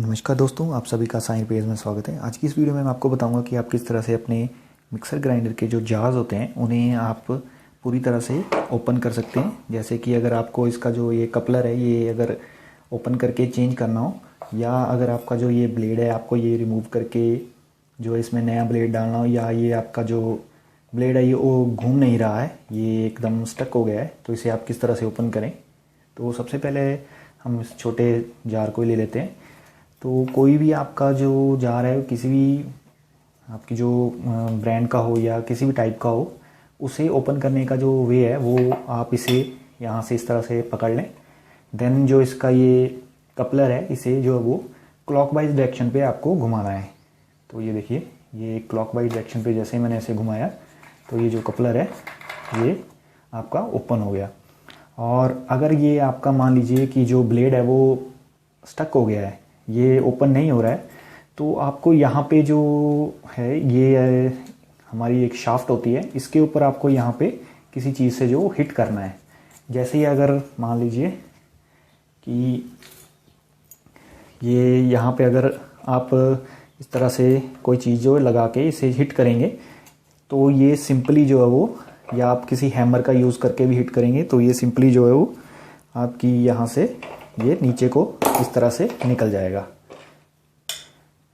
नमस्कार दोस्तों, आप सभी का साइन पेज में स्वागत है। आज की इस वीडियो में मैं आपको बताऊंगा कि आप किस तरह से अपने मिक्सर ग्राइंडर के जो जार्स होते हैं उन्हें आप पूरी तरह से ओपन कर सकते हैं। जैसे कि अगर आपको इसका जो ये कपलर है ये अगर ओपन करके चेंज करना हो, या अगर आपका जो ये ब्लेड है आपको ये रिमूव करके जो इसमें नया ब्लेड डालना हो, या ये आपका जो ब्लेड है ये वो घूम नहीं रहा है, ये एकदम स्टक हो गया है, तो इसे आप किस तरह से ओपन करें। तो सबसे पहले हम इस छोटे जार को ले लेते हैं। तो कोई भी आपका जो जार है किसी भी आपकी जो ब्रांड का हो या किसी भी टाइप का हो, उसे ओपन करने का जो वे है वो आप इसे यहाँ से इस तरह से पकड़ लें। देन जो इसका ये कपलर है इसे जो है वो क्लॉकवाइज डायरेक्शन पे आपको घुमाना है। तो ये देखिए, ये क्लॉकवाइज डायरेक्शन पे जैसे ही मैंने इसे घुमाया तो ये जो कपलर है ये आपका ओपन हो गया। और अगर ये आपका मान लीजिए कि जो ब्लेड है वो स्टक हो गया है, ये ओपन नहीं हो रहा है, तो आपको यहाँ पे जो है ये हमारी एक शाफ्ट होती है, इसके ऊपर आपको यहाँ पे किसी चीज़ से जो हिट करना है। जैसे ही अगर मान लीजिए कि ये यहाँ पे अगर आप इस तरह से कोई चीज़ जो लगा के इसे हिट करेंगे तो ये सिंपली जो है वो, या आप किसी हैमर का यूज़ करके भी हिट करेंगे तो ये सिंपली जो है वो आपकी यहाँ से ये नीचे को इस तरह से निकल जाएगा।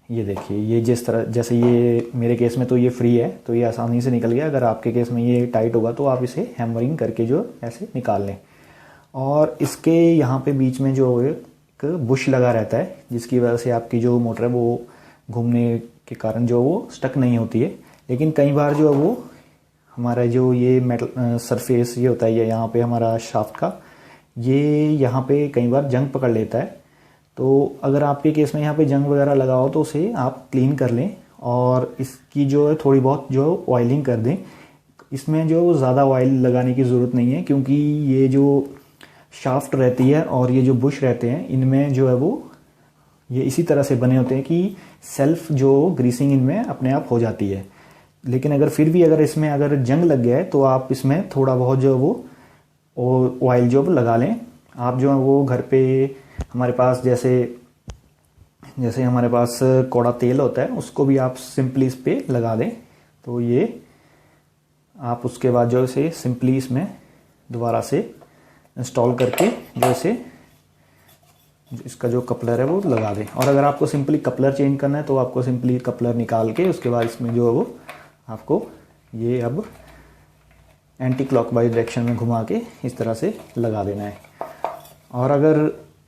ये देखिए, ये जिस तरह जैसे ये मेरे केस में तो ये फ्री है तो ये आसानी से निकल गया। अगर आपके केस में ये टाइट होगा तो आप इसे हैमरिंग करके जो ऐसे निकाल लें। और इसके यहाँ पे बीच में जो एक बुश लगा रहता है जिसकी वजह से आपकी जो मोटर है वो घूमने के कारण जो वो स्टक नहीं होती है। लेकिन कई बार जो है वो हमारा जो ये मेटल सरफेस ये होता है यहाँ पे हमारा शाफ्ट का, ये यहाँ पे कई बार जंग पकड़ लेता है। तो अगर आपके केस में यहाँ पे जंग वगैरह लगा हो तो उसे आप क्लीन कर लें और इसकी जो है थोड़ी बहुत जो ऑयलिंग कर दें। इसमें जो ज़्यादा ऑयल लगाने की ज़रूरत नहीं है, क्योंकि ये जो शाफ्ट रहती है और ये जो बुश रहते हैं इनमें जो है वो ये इसी तरह से बने होते हैं कि सेल्फ जो ग्रीसिंग इनमें अपने आप हो जाती है। लेकिन अगर फिर भी अगर इसमें अगर जंग लग गया है तो आप इसमें थोड़ा बहुत जो वो ऑयल जो लगा लें। आप जो है वो घर पे हमारे पास जैसे हमारे पास कौड़ा तेल होता है उसको भी आप सिंपली इस पे लगा दें। तो ये आप उसके बाद जो इसे सिंपली इसमें दोबारा से इंस्टॉल करके जो इसे इसका जो कपलर है वो लगा दें। और अगर आपको सिंपली कपलर चेंज करना है तो आपको सिंपली कपलर निकाल के उसके बाद इसमें जो है वो आपको ये अब एंटी क्लॉकवाइज डायरेक्शन में घुमा के इस तरह से लगा देना है। और अगर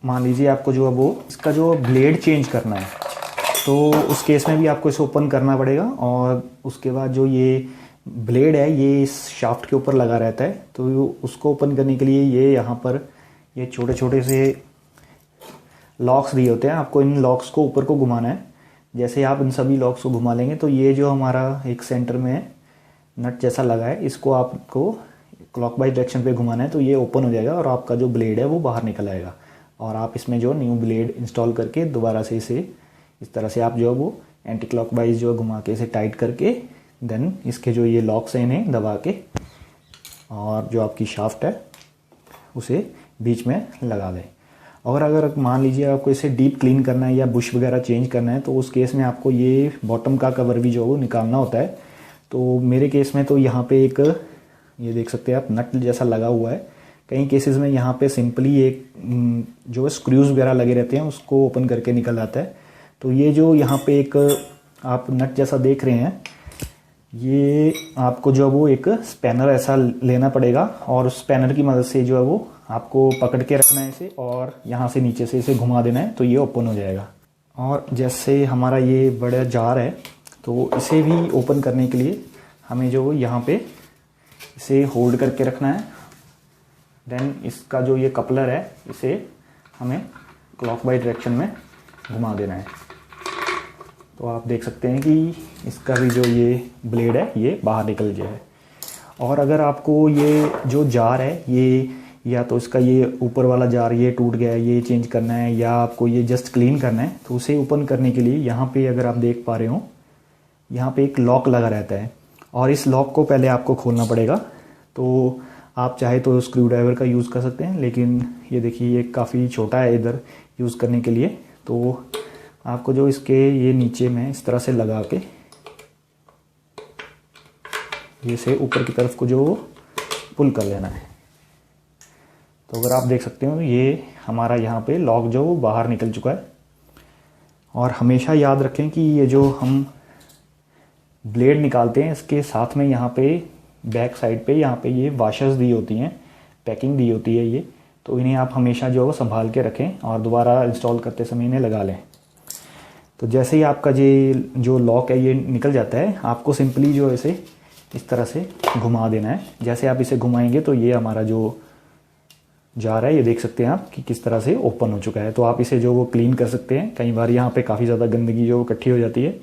मान लीजिए आपको जो है वो इसका जो ब्लेड चेंज करना है तो उस केस में भी आपको इसे ओपन करना पड़ेगा। और उसके बाद जो ये ब्लेड है ये इस शाफ्ट के ऊपर लगा रहता है, तो उसको ओपन करने के लिए ये यहाँ पर ये छोटे छोटे से लॉक्स दिए होते हैं। आपको इन लॉक्स को ऊपर को घुमाना है। जैसे आप इन सभी लॉक्स को घुमा लेंगे तो ये जो हमारा एक सेंटर में नट जैसा लगा है इसको आपको क्लॉकवाइज डायरेक्शन पे घुमाना है, तो ये ओपन हो जाएगा और आपका जो ब्लेड है वो बाहर निकल आएगा। और आप इसमें जो न्यू ब्लेड इंस्टॉल करके दोबारा से इसे इस तरह से आप जो है वो एंटी क्लॉकवाइज जो घुमा के इसे टाइट करके देन इसके जो ये लॉक्स हैं इन्हें दबा के और जो आपकी शाफ्ट है उसे बीच में लगा दें। और अगर मान लीजिए आपको इसे डीप क्लीन करना है या बुश वगैरह चेंज करना है तो उस केस में आपको ये बॉटम का कवर भी जो वो निकालना होता है। तो मेरे केस में तो यहाँ पे एक ये देख सकते हैं आप नट जैसा लगा हुआ है। कई केसेस में यहाँ पे सिंपली एक जो स्क्रूज वगैरह लगे रहते हैं उसको ओपन करके निकल आता है। तो ये जो यहाँ पे एक आप नट जैसा देख रहे हैं ये आपको जो है वो एक स्पैनर ऐसा लेना पड़ेगा और उस स्पैनर की मदद से जो है वो आपको पकड़ के रखना है इसे और यहाँ से नीचे से इसे घुमा देना है तो ये ओपन हो जाएगा। और जैसे हमारा ये बड़ा जार है तो इसे भी ओपन करने के लिए हमें जो यहाँ पे इसे होल्ड करके रखना है। देन इसका जो ये कपलर है इसे हमें क्लॉकवाइज डायरेक्शन में घुमा देना है। तो आप देख सकते हैं कि इसका भी जो ये ब्लेड है ये बाहर निकल गया है। और अगर आपको ये जो जार है ये या तो इसका ये ऊपर वाला जार ये टूट गया है ये चेंज करना है या आपको ये जस्ट क्लीन करना है तो उसे ओपन करने के लिए यहाँ पे अगर आप देख पा रहे हो यहाँ पे एक लॉक लगा रहता है और इस लॉक को पहले आपको खोलना पड़ेगा। तो आप चाहे तो स्क्रू ड्राइवर का यूज़ कर सकते हैं, लेकिन ये देखिए ये काफ़ी छोटा है इधर यूज़ करने के लिए, तो आपको जो इसके ये नीचे में इस तरह से लगा के ये से ऊपर की तरफ को जो पुल कर लेना है। तो अगर आप देख सकते हो ये हमारा यहाँ पे लॉक जो बाहर निकल चुका है। और हमेशा याद रखें कि ये जो हम ब्लेड निकालते हैं इसके साथ में यहाँ पे बैक साइड पे यहाँ पे ये वाशर्स दी होती हैं, पैकिंग दी होती है ये, तो इन्हें आप हमेशा जो है संभाल के रखें और दोबारा इंस्टॉल करते समय इन्हें लगा लें। तो जैसे ही आपका ये जो लॉक है ये निकल जाता है, आपको सिंपली जो इसे इस तरह से घुमा देना है। जैसे आप इसे घुमाएंगे तो ये हमारा जो जार है ये देख सकते हैं आप कि किस तरह से ओपन हो चुका है। तो आप इसे जो वो क्लीन कर सकते हैं। कई बार यहाँ पे काफ़ी ज़्यादा गंदगी जो इकट्ठी हो जाती है,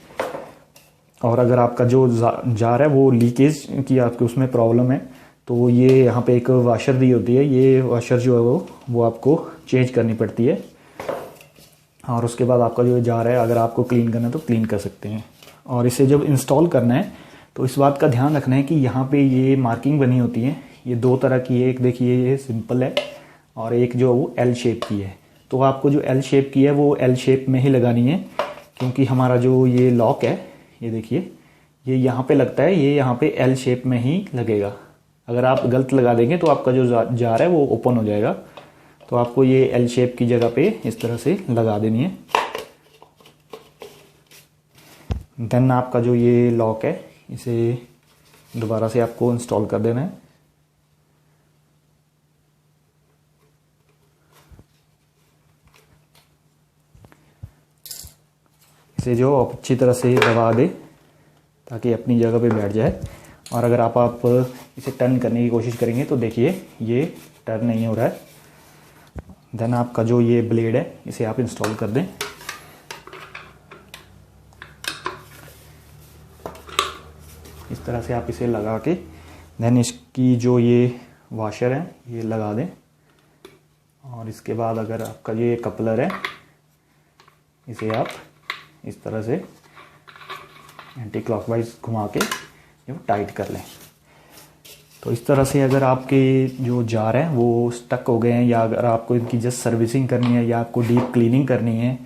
और अगर आपका जो जार है वो लीकेज की आपके उसमें प्रॉब्लम है तो ये यहाँ पे एक वाशर दी होती है, ये वाशर जो है वो आपको चेंज करनी पड़ती है। और उसके बाद आपका जो जार है अगर आपको क्लीन करना है तो क्लीन कर सकते हैं। और इसे जब इंस्टॉल करना है तो इस बात का ध्यान रखना है कि यहाँ पे ये मार्किंग बनी होती है, ये दो तरह की है। एक देखिए ये सिंपल है और एक जो वो एल शेप की है। तो आपको जो एल शेप की है वो एल शेप में ही लगानी है, क्योंकि हमारा जो ये लॉक है ये देखिए ये यहाँ पे लगता है, ये यहाँ पे एल शेप में ही लगेगा। अगर आप गलत लगा देंगे तो आपका जो जार है वो ओपन हो जाएगा। तो आपको ये एल शेप की जगह पे इस तरह से लगा देनी है। देन आपका जो ये लॉक है इसे दोबारा से आपको इंस्टॉल कर देना है। इसे जो अच्छी तरह से दबा दे ताकि अपनी जगह पे बैठ जाए। और अगर आप इसे टर्न करने की कोशिश करेंगे तो देखिए ये टर्न नहीं हो रहा है। देन आपका जो ये ब्लेड है इसे आप इंस्टॉल कर दें। इस तरह से आप इसे लगा के देन इसकी जो ये वाशर है ये लगा दें। और इसके बाद अगर आपका ये कपलर है इसे आप इस तरह से एंटी क्लॉकवाइज घुमा के ये टाइट कर लें। तो इस तरह से अगर आपके जो जार हैं वो स्टक हो गए हैं, या अगर आपको इनकी जस्ट सर्विसिंग करनी है, या आपको डीप क्लीनिंग करनी है,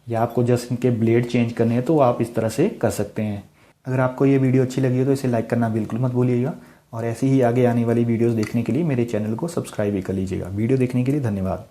या आपको जस्ट इनके ब्लेड चेंज करने हैं, तो आप इस तरह से कर सकते हैं। अगर आपको ये वीडियो अच्छी लगी हो तो इसे लाइक करना बिल्कुल मत भूलिएगा। और ऐसी ही आगे आने वाली वीडियोज़ देखने के लिए मेरे चैनल को सब्सक्राइब भी कर लीजिएगा। वीडियो देखने के लिए धन्यवाद।